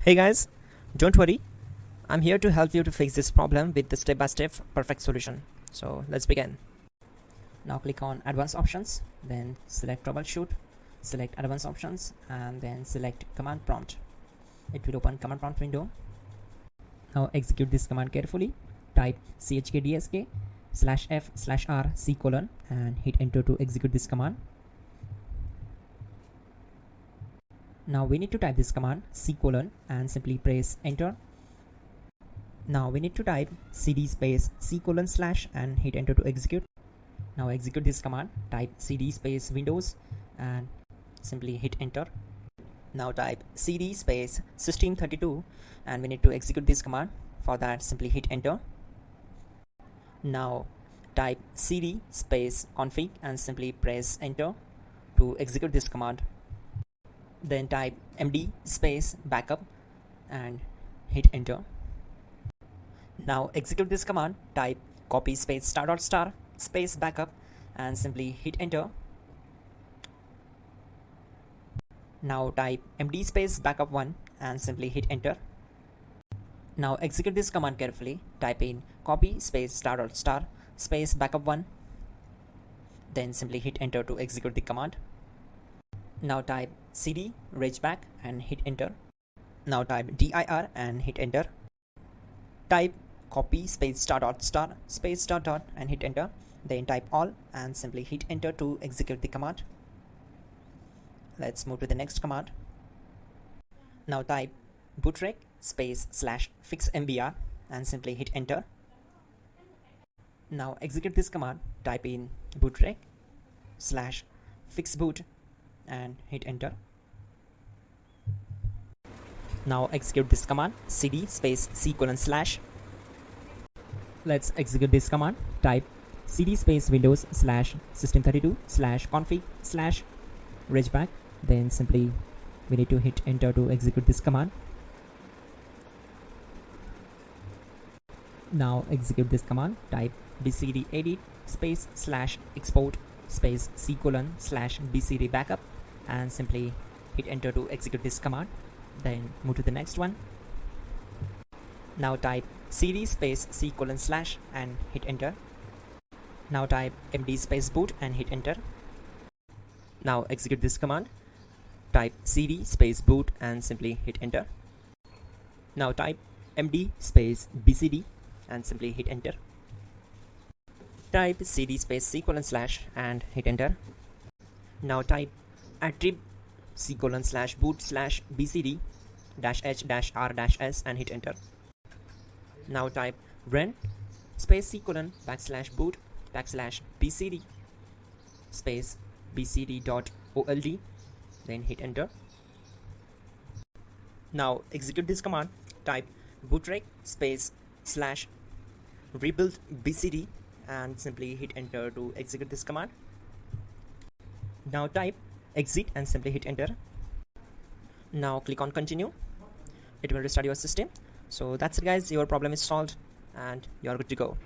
Hey guys, don't worry, I'm here to help you to fix this problem with the step-by-step perfect solution. So let's begin. Now click on Advanced Options, then select Troubleshoot, select Advanced Options, and then select Command Prompt. It will open Command Prompt window. Now execute this command carefully. Type chkdsk/f/r:/c: and hit enter to execute this command. Now we need to type this command c: and simply press enter. Now we need to type cd space c: and hit enter to execute. Now execute this command. Type cd space Windows and simply hit enter. Now type cd space system32 and we need to execute this command. For that, simply hit enter. Now type cd space config and simply press enter to execute this command. Then type md space backup and hit enter. Now execute this command. Type copy space *** space backup and simply hit enter. Now type md space backup1 and simply hit enter. Now execute this command carefully. Type in copy space ** space backup1, then simply hit enter to execute the command. Now type cd regback and hit enter. Now type dir and hit enter. Type copy space ** space ... and hit enter. Then type all and simply hit enter to execute the command. Let's move to the next command. Now type bootrec space /fixmbr and simply hit enter. Now execute this command. Type in bootrec /fixboot and hit enter. Now execute this command cd space c:/. Let's execute this command. Type cd space windows /system32 /config /regback, then simply we need to hit enter to execute this command. Now execute this command. Type bcd edit space /export space c: /bcd backup and simply hit enter to execute this command. Then move to the next one. Now type cd space c: and hit enter. Now type md space boot and hit enter. Now execute this command. Type cd space boot and simply hit enter. Now type md space bcd and simply hit enter. Type cd space c: and hit enter. Now type attrib c: /boot /bcd -h-r-s and hit enter. Now type run space c: \boot \bcd space bcd.old, then hit enter. Now execute this command. Type bootrec space /rebuild bcd and simply hit enter to execute this command. Now type exit and simply hit enter. Now click on continue. It will restart your system. So that's it guys, your problem is solved and you're good to go.